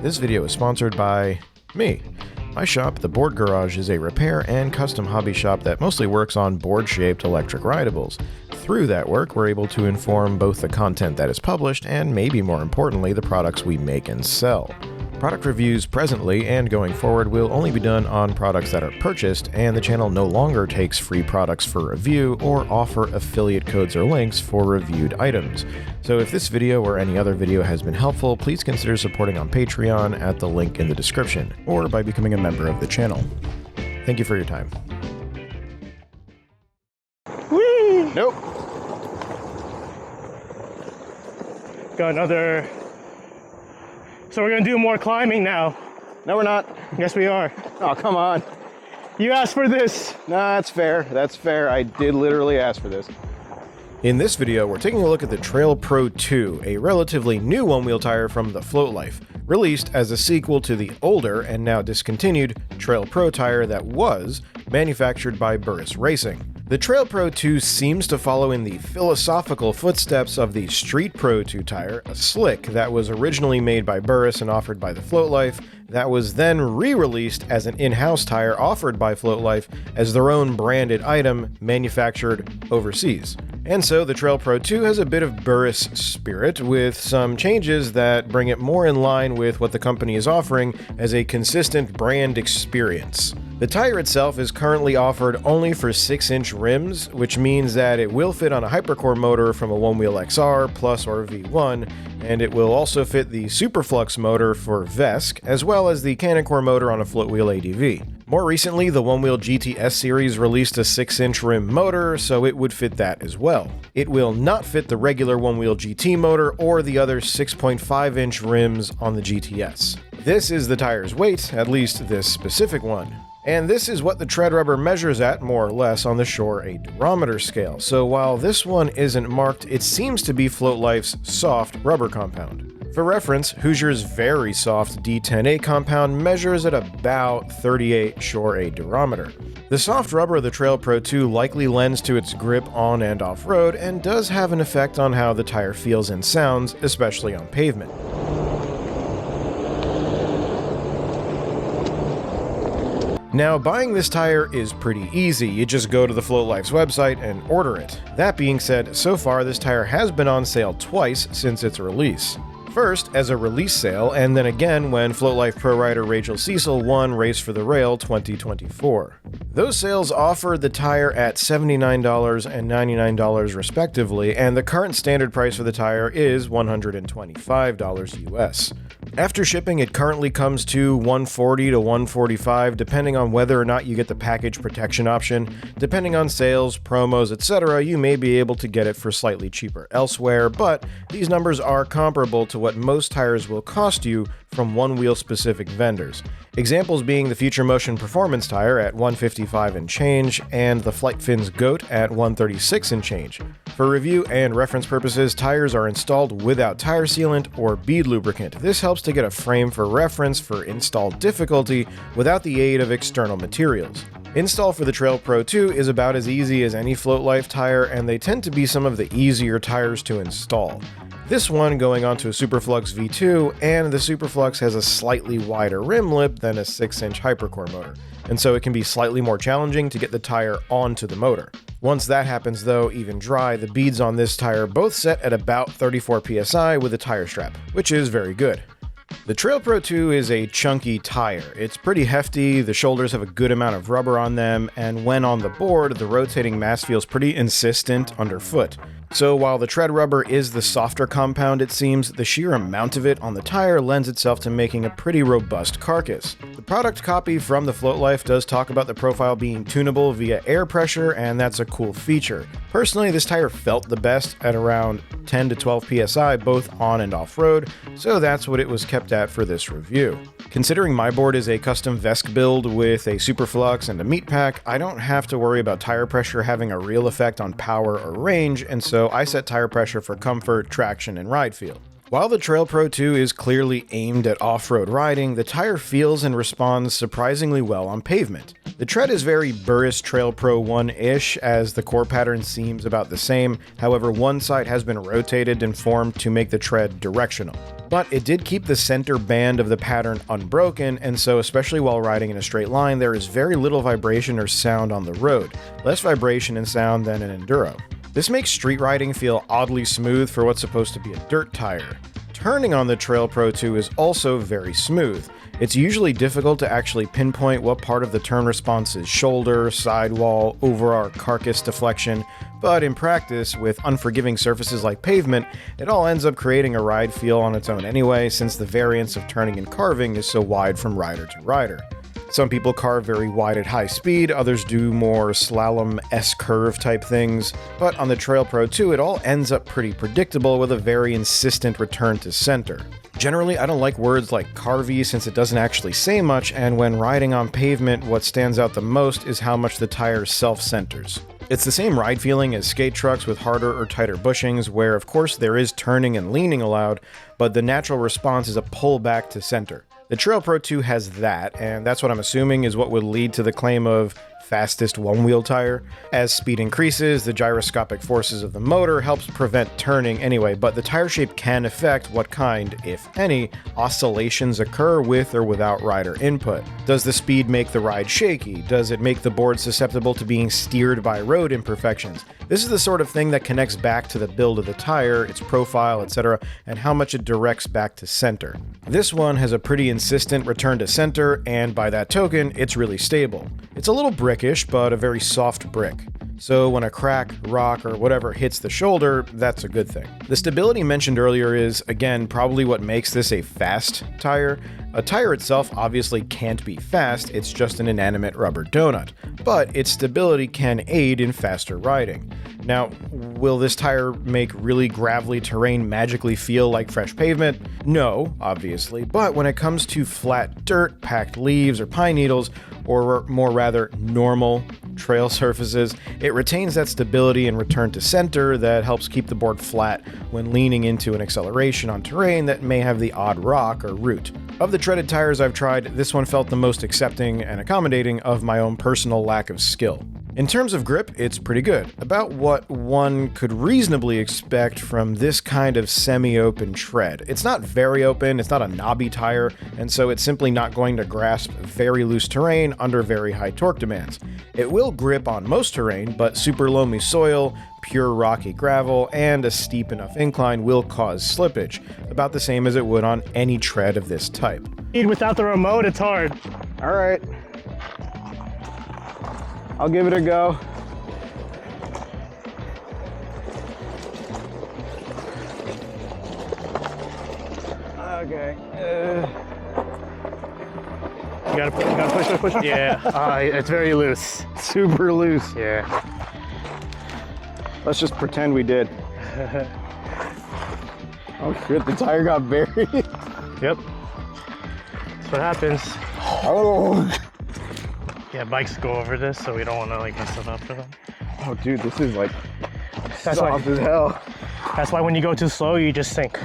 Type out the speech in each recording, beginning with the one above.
This video is sponsored by me. My shop, The Board Garage, is a repair and custom hobby shop that mostly works on board-shaped electric rideables. Through that work, we're able to inform both the content that is published and, maybe more importantly, the products we make and sell. Product reviews presently and going forward will only be done on products that are purchased, and the channel no longer takes free products for review or offer affiliate codes or links for reviewed items. So if this video or any other video has been helpful, please consider supporting on Patreon at the link in the description, or by becoming a member of the channel. Thank you for your time. Whee! Nope. Got another. So we're gonna do more climbing now. No, we're not. Yes, we are. Oh, come on. You asked for this. Nah, that's fair. That's fair. I did literally ask for this. In this video, we're taking a look at the Trail Pro 2, a relatively new one-wheel tire from the Float Life, released as a sequel to the older and now discontinued Trail Pro tire that was manufactured by Burris Racing. The Trail Pro 2 seems to follow in the philosophical footsteps of the Street Pro 2 tire, a slick that was originally made by Burris and offered by the Float Life, that was then re-released as an in-house tire offered by Float Life as their own branded item manufactured overseas. And so the Trail Pro 2 has a bit of Burris spirit, with some changes that bring it more in line with what the company is offering as a consistent brand experience. The tire itself is currently offered only for 6-inch rims, which means that it will fit on a Hypercore motor from a Onewheel XR Plus or V1, and it will also fit the Superflux motor for VESC, as well as the Canacor motor on a Floatwheel ADV. More recently, the Onewheel GTS series released a 6-inch rim motor, so it would fit that as well. It will not fit the regular Onewheel GT motor or the other 6.5-inch rims on the GTS. This is the tire's weight, at least this specific one. And this is what the tread rubber measures at, more or less, on the Shore A durometer scale. So while this one isn't marked, it seems to be Float Life's soft rubber compound. For reference, Hoosier's very soft D10A compound measures at about 38 Shore A durometer. The soft rubber of the Trail Pro 2 likely lends to its grip on and off-road, and does have an effect on how the tire feels and sounds, especially on pavement. Now, buying this tire is pretty easy. You just go to the Float Life's website and order it. That being said, so far this tire has been on sale twice since its release. First, as a release sale, and then again when Float Life Pro Rider Rachel Cecil won Race for the Rail 2024. Those sales offered the tire at $79 and $99 respectively, and the current standard price for the tire is $125 US. After shipping, it currently comes to $140 to $145, depending on whether or not you get the package protection option. Depending on sales, promos, etc., you may be able to get it for slightly cheaper elsewhere, but these numbers are comparable to what most tires will cost you from one-wheel specific vendors. Examples being the Future Motion Performance tire at $155 and change, and the FlightFins Goat at $136 and change. For review and reference purposes, tires are installed without tire sealant or bead lubricant. This helps to get a frame for reference for install difficulty without the aid of external materials. Install for the Trail Pro 2 is about as easy as any Float Life tire, and they tend to be some of the easier tires to install. This one going onto a Superflux V2, and the Superflux has a slightly wider rim lip than a 6-inch Hypercore motor, and so it can be slightly more challenging to get the tire onto the motor. Once that happens though, even dry, the beads on this tire both set at about 34 psi with a tire strap, which is very good. The Trail Pro 2 is a chunky tire. It's pretty hefty, the shoulders have a good amount of rubber on them, and when on the board, the rotating mass feels pretty insistent underfoot. So while the tread rubber is the softer compound, it seems, the sheer amount of it on the tire lends itself to making a pretty robust carcass. The product copy from the Float Life does talk about the profile being tunable via air pressure, and that's a cool feature. Personally, this tire felt the best at around 10 to 12 psi both on and off-road, so that's what it was kept at for this review. Considering my board is a custom VESC build with a Superflux and a meat pack, I don't have to worry about tire pressure having a real effect on power or range, and so I set tire pressure for comfort, traction, and ride feel. While the Trail Pro 2 is clearly aimed at off-road riding, the tire feels and responds surprisingly well on pavement. The The tread is very Burris Trail Pro 1-ish, as the core pattern seems about the same. However, one side has been rotated and formed to make the tread directional. But it did keep the center band of the pattern unbroken, and so especially while riding in a straight line, there is very little vibration or sound on the road. Less vibration and sound than an Enduro. This makes street riding feel oddly smooth for what's supposed to be a dirt tire. Turning on the Trail Pro 2 is also very smooth. It's usually difficult to actually pinpoint what part of the turn response is shoulder, sidewall, overarch carcass deflection, but in practice, with unforgiving surfaces like pavement, it all ends up creating a ride feel on its own anyway, since the variance of turning and carving is so wide from rider to rider. Some people carve very wide at high speed, others do more slalom S-curve type things, but on the Trail Pro 2 it all ends up pretty predictable with a very insistent return to center. Generally, I don't like words like carvy since it doesn't actually say much, and when riding on pavement, what stands out the most is how much the tire self-centers. It's the same ride feeling as skate trucks with harder or tighter bushings, where of course there is turning and leaning allowed, but the natural response is a pull back to center. The Trail Pro 2 has that, and that's what I'm assuming is what would lead to the claim of fastest one-wheel tire. As speed increases, the gyroscopic forces of the motor helps prevent turning anyway, but the tire shape can affect what kind, if any, oscillations occur with or without rider input. Does the speed make the ride shaky? Does it make the board susceptible to being steered by road imperfections? This is the sort of thing that connects back to the build of the tire, its profile, etc., and how much it directs back to center. This one has a pretty insistent return to center, and by that token, it's really stable. It's a little brickish, but a very soft brick. So when a crack, rock, or whatever hits the shoulder, that's a good thing. The stability mentioned earlier is, again, probably what makes this a fast tire. A tire itself obviously can't be fast, it's just an inanimate rubber donut, but its stability can aid in faster riding. Now, will this tire make really gravelly terrain magically feel like fresh pavement? No, obviously, but when it comes to flat dirt, packed leaves, or pine needles, or more rather normal trail surfaces, it retains that stability and return to center that helps keep the board flat when leaning into an acceleration on terrain that may have the odd rock or root. Of the treaded tires I've tried, this one felt the most accepting and accommodating of my own personal lack of skill. In terms of grip, it's pretty good, about what one could reasonably expect from this kind of semi-open tread. It's not very open, it's not a knobby tire, and so it's simply not going to grasp very loose terrain under very high torque demands. It will grip on most terrain, but super loamy soil, pure rocky gravel, and a steep enough incline will cause slippage, about the same as it would on any tread of this type. Without the remote, it's hard. All right. I'll give it a go. Okay. You gotta push. Yeah, it's very loose. Super loose. Yeah. Let's just pretend we did. Oh shit, the tire got buried. Yep. That's what happens. Oh. Yeah, bikes go over this, so we don't want to like mess it up for them. Oh dude, this is like That's soft as hell. That's why when you go too slow, you just sink.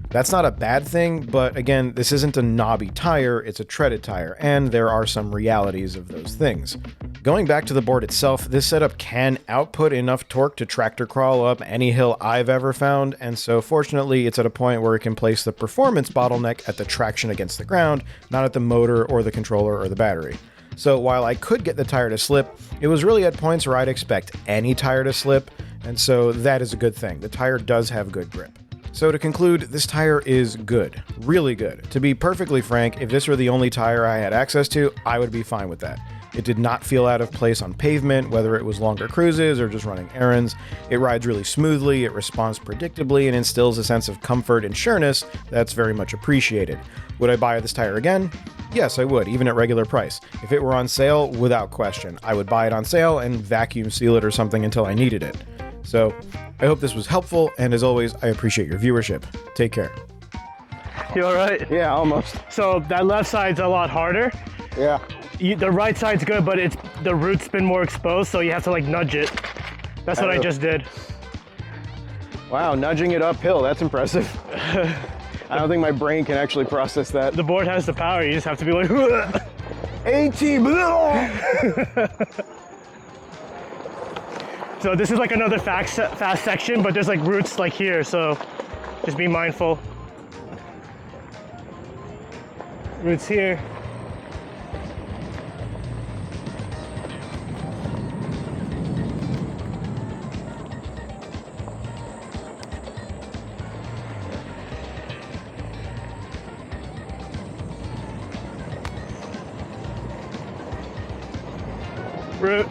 That's not a bad thing, but again, this isn't a knobby tire, it's a treaded tire, and there are some realities of those things. Going back to the board itself, this setup can output enough torque to tractor crawl up any hill I've ever found, and so fortunately it's at a point where it can place the performance bottleneck at the traction against the ground, not at the motor or the controller or the battery. So while I could get the tire to slip, it was really at points where I'd expect any tire to slip, and so that is a good thing. The tire does have good grip. So to conclude, this tire is good, really good. To be perfectly frank, if this were the only tire I had access to, I would be fine with that. It did not feel out of place on pavement, whether it was longer cruises or just running errands. It rides really smoothly, it responds predictably, and instills a sense of comfort and sureness that's very much appreciated. Would I buy this tire again? Yes, I would, even at regular price. If it were on sale, without question, I would buy it on sale and vacuum seal it or something until I needed it. So, I hope this was helpful, and as always, I appreciate your viewership. Take care. You all right? Yeah, almost. So that left side's a lot harder. Yeah. The right side's good, but the root's been more exposed, so you have to like nudge it. That's what I just did. Wow, nudging it uphill, that's impressive. I don't think my brain can actually process that. The board has the power, you just have to be like, AT. So this is like another fast section, but there's like roots like here, so just be mindful. Roots here. Root.